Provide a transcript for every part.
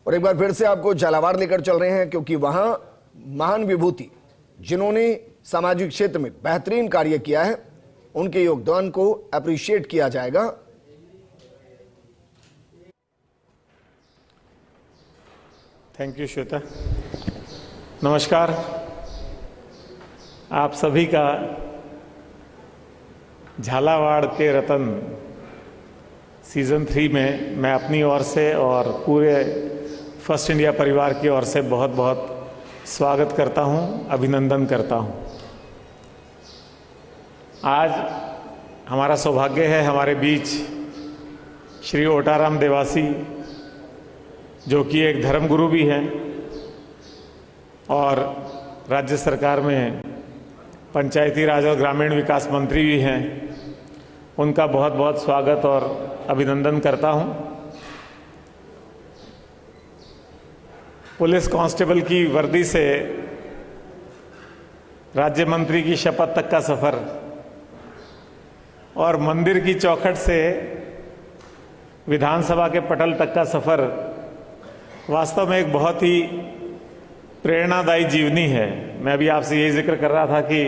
और एक बार फिर से आपको झालावाड़ लेकर चल रहे हैं, क्योंकि वहां महान विभूति जिन्होंने सामाजिक क्षेत्र में बेहतरीन कार्य किया है, उनके योगदान को अप्रिशिएट किया जाएगा। Thank you Shweta. नमस्कार, आप सभी का झालावाड़ के रतन सीजन 3 में मैं अपनी ओर से और पूरे फर्स्ट इंडिया परिवार की ओर से बहुत बहुत स्वागत करता हूं, अभिनंदन करता हूं। आज हमारा सौभाग्य है, हमारे बीच श्री ओटाराम देवासी, जो कि एक धर्मगुरु भी हैं और राज्य सरकार में पंचायती राज और ग्रामीण विकास मंत्री भी हैं, उनका बहुत बहुत स्वागत और अभिनंदन करता हूं। पुलिस कांस्टेबल की वर्दी से राज्य मंत्री की शपथ तक का सफर और मंदिर की चौखट से विधानसभा के पटल तक का सफर वास्तव में एक बहुत ही प्रेरणादायी जीवनी है। मैं भी आपसे यही जिक्र कर रहा था कि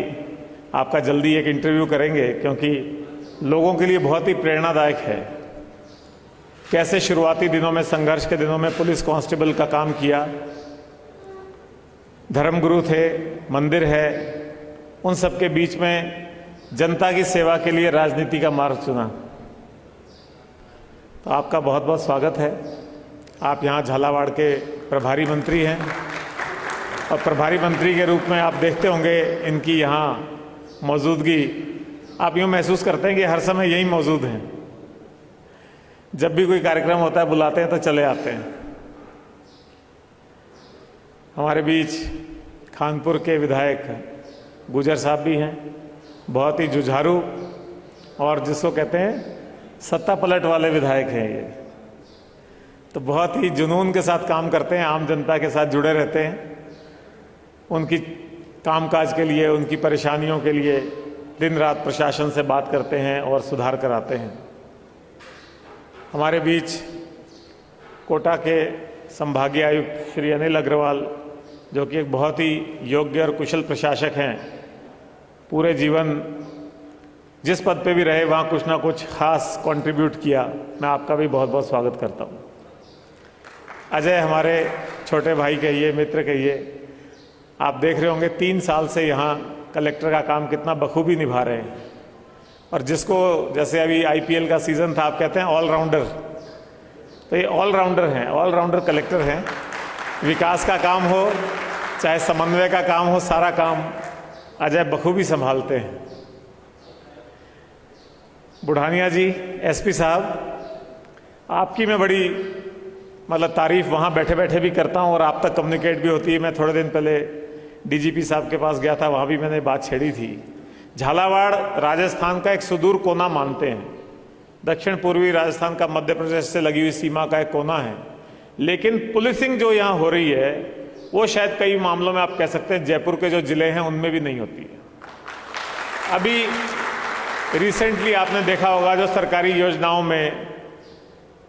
आपका जल्दी एक इंटरव्यू करेंगे, क्योंकि लोगों के लिए बहुत ही प्रेरणादायक है कैसे शुरुआती दिनों में, संघर्ष के दिनों में पुलिस कांस्टेबल का काम किया। धर्मगुरु थे, मंदिर है, उन सब के बीच में जनता की सेवा के लिए राजनीति का मार्ग चुना। तो आपका बहुत बहुत स्वागत है। आप यहाँ झालावाड़ के प्रभारी मंत्री हैं और प्रभारी मंत्री के रूप में आप देखते होंगे इनकी यहाँ मौजूदगी, आप यूँ महसूस करते हैं कि हर समय यही मौजूद हैं। जब भी कोई कार्यक्रम होता है बुलाते हैं तो चले आते हैं। हमारे बीच खानपुर के विधायक गुजर साहब भी हैं, बहुत ही जुझारू और जिसको कहते हैं सत्ता पलट वाले विधायक हैं ये। तो बहुत ही जुनून के साथ काम करते हैं, आम जनता के साथ जुड़े रहते हैं, उनकी कामकाज के लिए, उनकी परेशानियों के लिए दिन रात प्रशासन से बात करते हैं और सुधार कराते हैं। हमारे बीच कोटा के संभागीय आयुक्त श्री अनिल अग्रवाल, जो कि एक बहुत ही योग्य और कुशल प्रशासक हैं, पूरे जीवन जिस पद पे भी रहे वहाँ कुछ ना कुछ खास कंट्रीब्यूट किया। मैं आपका भी बहुत बहुत स्वागत करता हूँ। अजय हमारे छोटे भाई कहिए, मित्र कहिए, आप देख रहे होंगे 3 साल से यहाँ कलेक्टर का काम कितना बखूबी निभा रहे हैं। और जिसको जैसे अभी IPL का सीज़न था, आप कहते हैं ऑलराउंडर, तो ये ऑलराउंडर हैं, ऑलराउंडर कलेक्टर हैं। विकास का काम हो चाहे समन्वय का काम हो, सारा काम अजय बखूबी संभालते हैं। बुढ़ानिया जी SP साहब, आपकी मैं बड़ी तारीफ वहाँ बैठे बैठे भी करता हूँ और आप तक कम्युनिकेट भी होती है। मैं थोड़े दिन पहले DGP साहब के पास गया था, वहाँ भी मैंने बात छेड़ी थी। झालावाड़ राजस्थान का एक सुदूर कोना मानते हैं, दक्षिण पूर्वी राजस्थान का मध्य प्रदेश से लगी हुई सीमा का एक कोना है, लेकिन पुलिसिंग जो यहाँ हो रही है वो शायद कई मामलों में आप कह सकते हैं जयपुर के जो जिले हैं उनमें भी नहीं होती है। अभी रिसेंटली आपने देखा होगा जो सरकारी योजनाओं में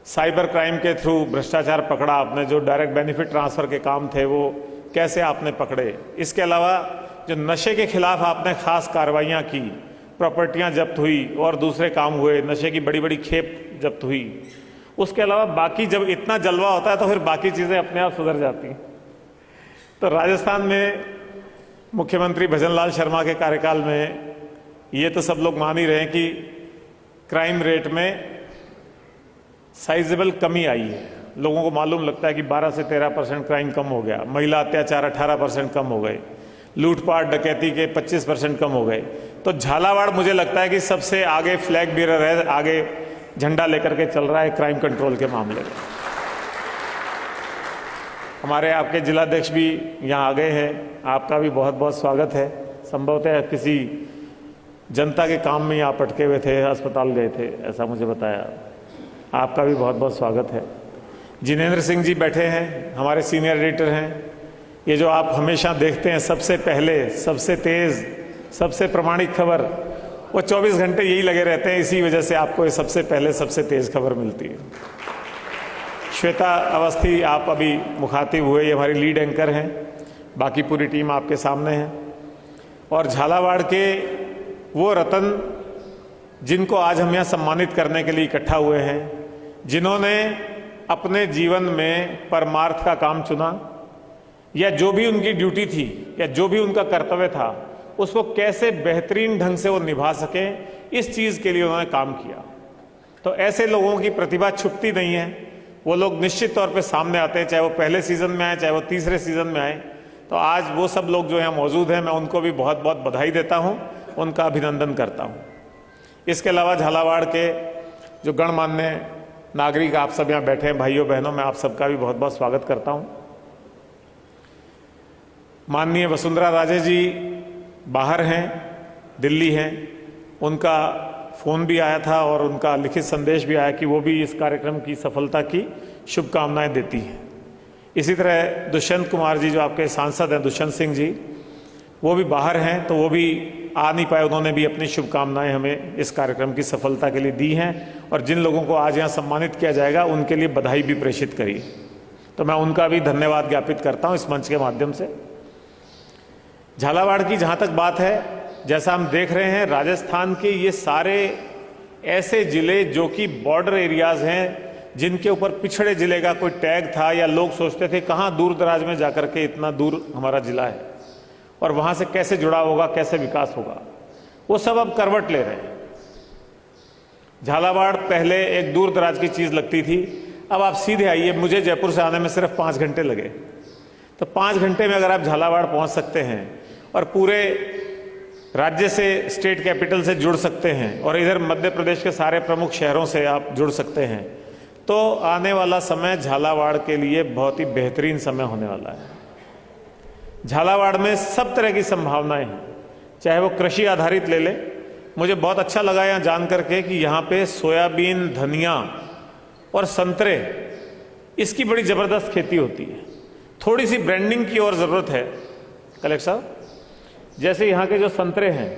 साइबर क्राइम के थ्रू भ्रष्टाचार पकड़ा आपने, जो डायरेक्ट बेनिफिट ट्रांसफर के काम थे वो कैसे आपने पकड़े। इसके अलावा जो नशे के खिलाफ आपने खास कार्रवाइयाँ की, प्रॉपर्टियाँ जब्त हुई और दूसरे काम हुए, नशे की बड़ी बड़ी खेप जब्त हुई। उसके अलावा बाकी जब इतना जलवा होता है तो फिर बाकी चीज़ें अपने आप सुधर जाती हैं। तो राजस्थान में मुख्यमंत्री भजनलाल शर्मा के कार्यकाल में ये तो सब लोग मान ही रहे हैं कि क्राइम रेट में साइजेबल कमी आई है। लोगों को मालूम लगता है कि 12 से 13% क्राइम कम हो गया, महिला अत्याचार 18% कम हो गए, लूटपाट डकैती के 25% कम हो गए। तो झालावाड़ मुझे लगता है कि सबसे आगे फ्लैग बीरर है, आगे झंडा लेकर के चल रहा है क्राइम कंट्रोल के मामले में। हमारे आपके जिलाध्यक्ष भी यहाँ आ गए हैं, आपका भी बहुत बहुत स्वागत है। संभवतः किसी जनता के काम में यहाँ अटके हुए थे, अस्पताल गए थे, ऐसा मुझे बताया। आपका भी बहुत बहुत स्वागत है। जिनेंद्र सिंह जी बैठे हैं, हमारे सीनियर एडिटर हैं। ये जो आप हमेशा देखते हैं सबसे पहले, सबसे तेज़, सबसे प्रमाणिक खबर, वो 24 घंटे यही लगे रहते हैं। इसी वजह से आपको ये सबसे पहले सबसे तेज़ खबर मिलती है। श्वेता अवस्थी आप अभी मुखातिब हुए, ये हमारी लीड एंकर हैं, बाकी पूरी टीम आपके सामने है। और झालावाड़ के वो रतन जिनको आज हम यहाँ सम्मानित करने के लिए इकट्ठा हुए हैं, जिन्होंने अपने जीवन में परमार्थ का काम चुना, या जो भी उनकी ड्यूटी थी या जो भी उनका कर्तव्य था उसको कैसे बेहतरीन ढंग से वो निभा सकें, इस चीज़ के लिए उन्होंने काम किया। तो ऐसे लोगों की प्रतिभा छुपती नहीं है, वो लोग निश्चित तौर पे सामने आते हैं, चाहे वो पहले सीज़न में आए चाहे वो तीसरे सीज़न में आए। तो आज वो सब लोग जो यहाँ मौजूद हैं, मैं उनको भी बहुत बहुत बधाई देता हूँ, उनका अभिनंदन करता हूँ। इसके अलावा झालावाड़ के जो गणमान्य नागरिक आप सब यहाँ बैठे हैं, भाइयों बहनों, मैं आप सबका भी बहुत बहुत स्वागत करता हूँ। माननीय वसुंधरा राजे जी बाहर हैं, दिल्ली हैं, उनका फ़ोन भी आया था और उनका लिखित संदेश भी आया कि वो भी इस कार्यक्रम की सफलता की शुभकामनाएं देती हैं। इसी तरह दुष्यंत कुमार जी जो आपके सांसद हैं, दुष्यंत सिंह जी, वो भी बाहर हैं, तो वो भी आ नहीं पाए, उन्होंने भी अपनी शुभकामनाएं हमें इस कार्यक्रम की सफलता के लिए दी हैं। और जिन लोगों को आज यहाँ सम्मानित किया जाएगा उनके लिए बधाई भी प्रेषित करी, तो मैं उनका भी धन्यवाद ज्ञापित करता हूँ इस मंच के माध्यम से। झालावाड़ की जहाँ तक बात है, जैसा हम देख रहे हैं, राजस्थान के ये सारे ऐसे ज़िले जो कि बॉर्डर एरियाज़ हैं, जिनके ऊपर पिछड़े ज़िले का कोई टैग था, या लोग सोचते थे कहाँ दूर दराज में जाकर के इतना दूर हमारा ज़िला है और वहाँ से कैसे जुड़ा होगा, कैसे विकास होगा, वो सब अब करवट ले रहे हैं। झालावाड़ पहले एक दूर दराज की चीज़ लगती थी, अब आप सीधे आइए, मुझे जयपुर से आने में सिर्फ 5 घंटे लगे, तो 5 घंटे में अगर आप झालावाड़ पहुँच सकते हैं और पूरे राज्य से, स्टेट कैपिटल से जुड़ सकते हैं और इधर मध्य प्रदेश के सारे प्रमुख शहरों से आप जुड़ सकते हैं, तो आने वाला समय झालावाड़ के लिए बहुत ही बेहतरीन समय होने वाला है। झालावाड़ में सब तरह की संभावनाएं हैं, चाहे वो कृषि आधारित ले ले। मुझे बहुत अच्छा लगा यहाँ जान करके कि यहाँ पे सोयाबीन, धनिया और संतरे, इसकी बड़ी ज़बरदस्त खेती होती है। थोड़ी सी ब्रांडिंग की और ज़रूरत है कलेक्टर साहब। जैसे यहाँ के जो संतरे हैं,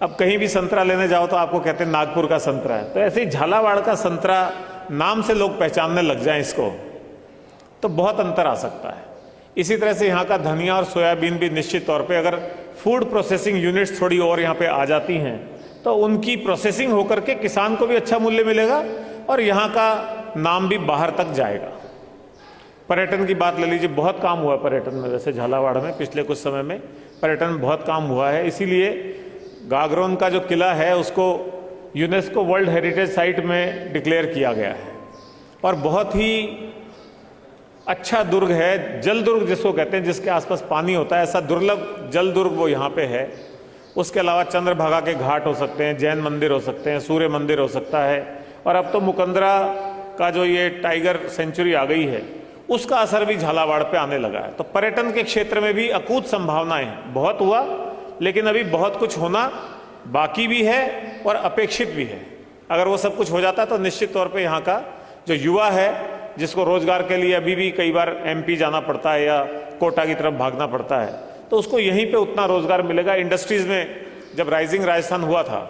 अब कहीं भी संतरा लेने जाओ तो आपको कहते हैं नागपुर का संतरा है, तो ऐसे ही झालावाड़ का संतरा नाम से लोग पहचानने लग जाएं इसको, तो बहुत अंतर आ सकता है। इसी तरह से यहाँ का धनिया और सोयाबीन भी निश्चित तौर पे अगर फूड प्रोसेसिंग यूनिट्स थोड़ी और यहाँ पे आ जाती हैं, तो उनकी प्रोसेसिंग होकर के किसान को भी अच्छा मूल्य मिलेगा और यहाँ का नाम भी बाहर तक जाएगा। पर्यटन की बात ले लीजिए, बहुत काम हुआ पर्यटन में, वैसे झालावाड़ में पिछले कुछ समय में पर्यटन में बहुत काम हुआ है। इसीलिए गागरोन का जो किला है उसको यूनेस्को वर्ल्ड हेरिटेज साइट में डिक्लेयर किया गया है और बहुत ही अच्छा दुर्ग है, जल दुर्ग जिसको कहते हैं, जिसके आसपास पानी होता है, ऐसा दुर्लभ जल दुर्ग वो यहाँ पे है। उसके अलावा चंद्रभागा के घाट हो सकते हैं, जैन मंदिर हो सकते हैं, सूर्य मंदिर हो सकता है, और अब तो मुकंदरा का जो ये टाइगर सेंचुरी आ गई है उसका असर भी झालावाड़ पे आने लगा है। तो पर्यटन के क्षेत्र में भी अकूत संभावनाएं हैं। बहुत हुआ लेकिन अभी बहुत कुछ होना बाकी भी है और अपेक्षित भी है। अगर वो सब कुछ हो जाता है तो निश्चित तौर पे यहाँ का जो युवा है, जिसको रोजगार के लिए अभी भी कई बार एमपी जाना पड़ता है या कोटा की तरफ भागना पड़ता है, तो उसको यहीं पे उतना रोजगार मिलेगा। इंडस्ट्रीज में जब राइजिंग राजस्थान हुआ था,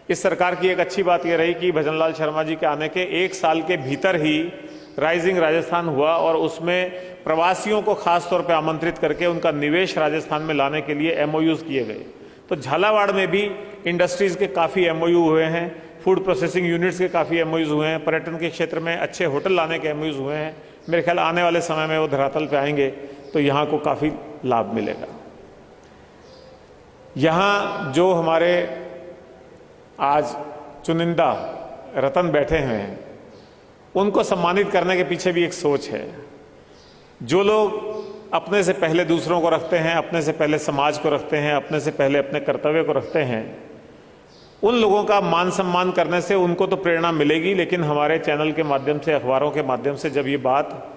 इस सरकार की एक अच्छी बात यह रही कि भजनलाल शर्मा जी के आने के 1 साल के भीतर ही राइजिंग राजस्थान हुआ और उसमें प्रवासियों को खास तौर पे आमंत्रित करके उनका निवेश राजस्थान में लाने के लिए एमओयूज किए गए। तो झालावाड़ में भी इंडस्ट्रीज के काफ़ी एमओयू हुए हैं, फूड प्रोसेसिंग यूनिट्स के काफ़ी एमओयूज हुए हैं, पर्यटन के क्षेत्र में अच्छे होटल लाने के एमओयूज हुए हैं। मेरे ख्याल आने वाले समय में वो धरातल पे आएंगे तो यहाँ को काफ़ी लाभ मिलेगा। यहाँ जो हमारे आज चुनिंदा रतन बैठे हैं, उनको सम्मानित करने के पीछे भी एक सोच है। जो लोग अपने से पहले दूसरों को रखते हैं, अपने से पहले समाज को रखते हैं, अपने से पहले अपने कर्तव्य को रखते हैं, उन लोगों का मान सम्मान करने से उनको तो प्रेरणा मिलेगी, लेकिन हमारे चैनल के माध्यम से, अखबारों के माध्यम से जब ये बात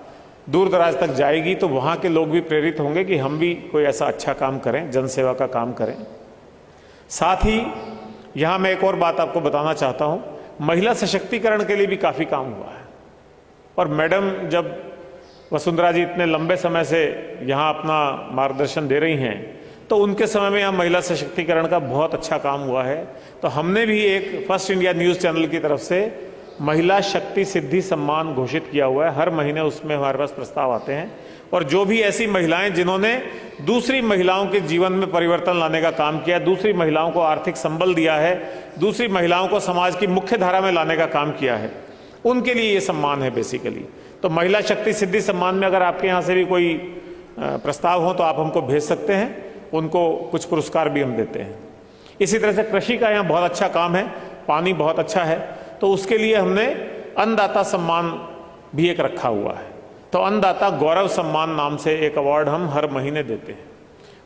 दूर दराज तक जाएगी तो वहाँ के लोग भी प्रेरित होंगे कि हम भी कोई ऐसा अच्छा काम करें, जनसेवा का काम करें। साथ ही यहाँ मैं एक और बात आपको बताना चाहता हूँ, महिला सशक्तिकरण के लिए भी काफ़ी काम हुआ है। और मैडम जब वसुंधरा जी इतने लंबे समय से यहाँ अपना मार्गदर्शन दे रही हैं, तो उनके समय में यहाँ महिला सशक्तिकरण का बहुत अच्छा काम हुआ है। तो हमने भी एक फर्स्ट इंडिया न्यूज़ चैनल की तरफ से महिला शक्ति सिद्धि सम्मान घोषित किया हुआ है। हर महीने उसमें हमारे पास प्रस्ताव आते हैं और जो भी ऐसी महिलाएं जिन्होंने दूसरी महिलाओं के जीवन में परिवर्तन लाने का काम किया, दूसरी महिलाओं को आर्थिक संबल दिया है, दूसरी महिलाओं को समाज की मुख्य धारा में लाने का काम किया है, उनके लिए ये सम्मान है बेसिकली। तो महिला शक्ति सिद्धि सम्मान में अगर आपके यहाँ से भी कोई प्रस्ताव हो तो आप हमको भेज सकते हैं, उनको कुछ पुरस्कार भी हम देते हैं। इसी तरह से कृषि का यहाँ बहुत अच्छा काम है, पानी बहुत अच्छा है, तो उसके लिए हमने अन्नदाता सम्मान भी एक रखा हुआ है। तो अन्नदाता गौरव सम्मान नाम से एक अवार्ड हम हर महीने देते हैं।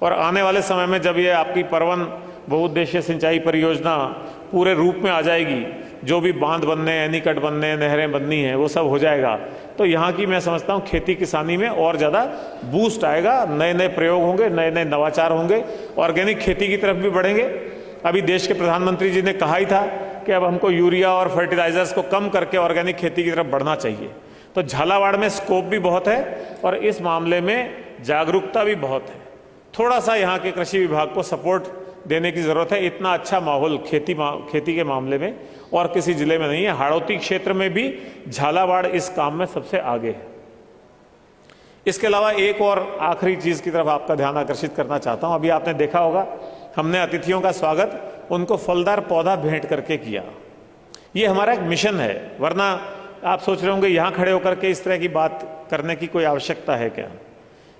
और आने वाले समय में जब ये आपकी परवन बहुउद्देशीय सिंचाई परियोजना पूरे रूप में आ जाएगी, जो भी बांध बनने, एनीकट बनने, नहरें बननी हैं, वो सब हो जाएगा, तो यहाँ की मैं समझता हूँ खेती किसानी में और ज़्यादा बूस्ट आएगा, नए नए प्रयोग होंगे, नए नए नवाचार होंगे, ऑर्गेनिक खेती की तरफ भी बढ़ेंगे। अभी देश के प्रधानमंत्री जी ने कहा ही था कि अब हमको यूरिया और फर्टिलाइजर्स को कम करके ऑर्गेनिक खेती की तरफ बढ़ना चाहिए। तो झालावाड़ में स्कोप भी बहुत है और इस मामले में जागरूकता भी बहुत है। थोड़ा सा यहाँ के कृषि विभाग को सपोर्ट देने की ज़रूरत है। इतना अच्छा माहौल खेती के मामले में और किसी जिले में नहीं है। हाड़ौती क्षेत्र में भी झालावाड़ इस काम में सबसे आगे है। इसके अलावा एक और आखिरी चीज़ की तरफ आपका ध्यान आकर्षित करना चाहता हूँ। अभी आपने देखा होगा हमने अतिथियों का स्वागत उनको फलदार पौधा भेंट करके किया। ये हमारा एक मिशन है, वरना आप सोच रहे होंगे यहाँ खड़े होकर के इस तरह की बात करने की कोई आवश्यकता है क्या।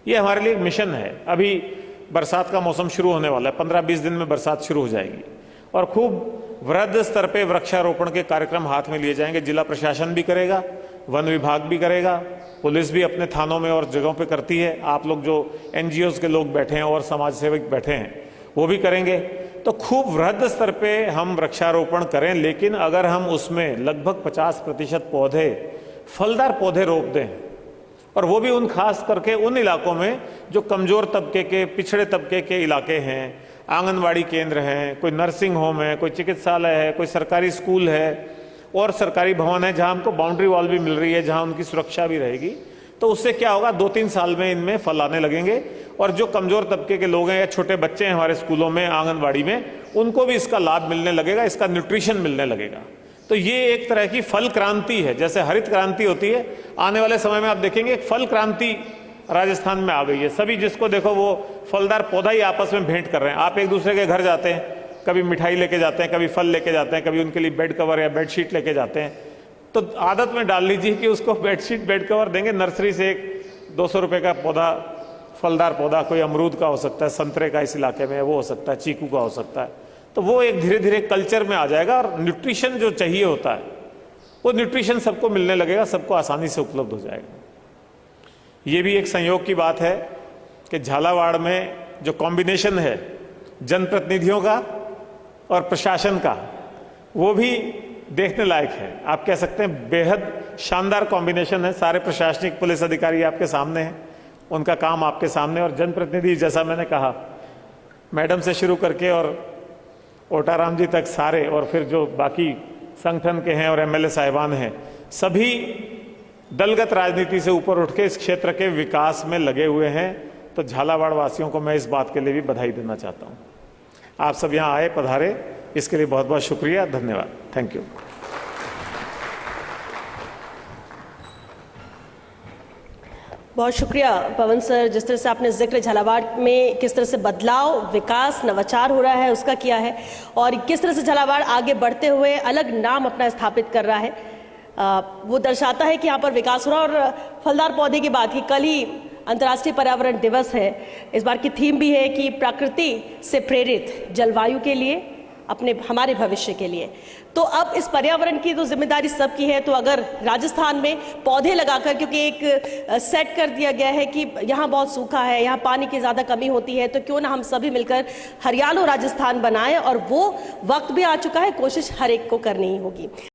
ये हमारे लिए एक मिशन है। अभी बरसात का मौसम शुरू होने वाला है, 15-20 दिन में बरसात शुरू हो जाएगी और खूब वृहद स्तर पे वृक्षारोपण के कार्यक्रम हाथ में लिए जाएंगे। जिला प्रशासन भी करेगा, वन विभाग भी करेगा, पुलिस भी अपने थानों में और जगहों पे करती है, आप लोग जो NGOs के लोग बैठे हैं और समाज सेवक बैठे हैं वो भी करेंगे। तो खूब वृहद स्तर पे हम वृक्षारोपण करें, लेकिन अगर हम उसमें लगभग 50% पौधे फलदार पौधे रोप दें, और वो भी उन खास करके उन इलाकों में जो कमज़ोर तबके के, पिछड़े तबके के इलाके हैं, आंगनवाड़ी केंद्र हैं, कोई नर्सिंग होम है, कोई चिकित्सालय है, कोई सरकारी स्कूल है और सरकारी भवन है जहां हमको बाउंड्री वॉल भी मिल रही है, जहां उनकी सुरक्षा भी रहेगी। तो उससे क्या होगा, 2-3 साल में इनमें फल आने लगेंगे और जो कमज़ोर तबके के लोग हैं या छोटे बच्चे हैं हमारे स्कूलों में, आंगनवाड़ी में, उनको भी इसका लाभ मिलने लगेगा, इसका न्यूट्रिशन मिलने लगेगा। तो ये एक तरह की फल क्रांति है। जैसे हरित क्रांति होती है, आने वाले समय में आप देखेंगे एक फल क्रांति राजस्थान में आ गई है। सभी जिसको देखो वो फलदार पौधा ही आपस में भेंट कर रहे हैं। आप एक दूसरे के घर जाते हैं, कभी मिठाई लेके जाते हैं, कभी फल लेके जाते हैं, कभी उनके लिए बेड कवर या बेडशीट लेके जाते हैं। तो आदत में डाल लीजिए कि उसको बेडशीट, बेड कवर देंगे। नर्सरी से एक 200 रुपये का पौधा, फलदार पौधा, कोई अमरूद का हो सकता है, संतरे का इस इलाके में वो हो सकता है, चीकू का हो सकता है। तो वो एक धीरे धीरे कल्चर में आ जाएगा और न्यूट्रिशन जो चाहिए होता है वो न्यूट्रिशन सबको मिलने लगेगा, सबको आसानी से उपलब्ध हो जाएगा। ये भी एक संयोग की बात है कि झालावाड़ में जो कॉम्बिनेशन है जनप्रतिनिधियों का और प्रशासन का, वो भी देखने लायक है। आप कह सकते हैं बेहद शानदार कॉम्बिनेशन है। सारे प्रशासनिक पुलिस अधिकारी आपके सामने हैं, उनका काम आपके सामने, और जनप्रतिनिधि जैसा मैंने कहा, मैडम से शुरू करके और ओटाराम जी तक सारे, और फिर जो बाकी संगठन के हैं और MLA साहिबान हैं, सभी दलगत राजनीति से ऊपर उठ के इस क्षेत्र के विकास में लगे हुए हैं। तो झालावाड़ वासियों को मैं इस बात के लिए भी बधाई देना चाहता हूँ। आप सब यहाँ आए, पधारे, इसके लिए बहुत बहुत शुक्रिया, धन्यवाद, थैंक यू। बहुत शुक्रिया पवन सर। जिस तरह से आपने जिक्र झालावाड़ में किस तरह से बदलाव, विकास, नवाचार हो रहा है उसका किया है, और किस तरह से झालावाड़ आगे बढ़ते हुए अलग नाम अपना स्थापित कर रहा है, वो दर्शाता है कि यहाँ पर विकास हो रहा है। और फलदार पौधे की बात की, कल ही अंतर्राष्ट्रीय पर्यावरण दिवस है। इस बार की थीम भी है कि प्रकृति से प्रेरित जलवायु के लिए, हमारे भविष्य के लिए। तो अब इस पर्यावरण की तो जिम्मेदारी सबकी है। तो अगर राजस्थान में पौधे लगाकर, क्योंकि एक सेट कर दिया गया है कि यहाँ बहुत सूखा है, यहाँ पानी की ज़्यादा कमी होती है, तो क्यों ना हम सभी मिलकर हरियालो राजस्थान बनाएं, और वो वक्त भी आ चुका है, कोशिश हर एक को करनी ही होगी।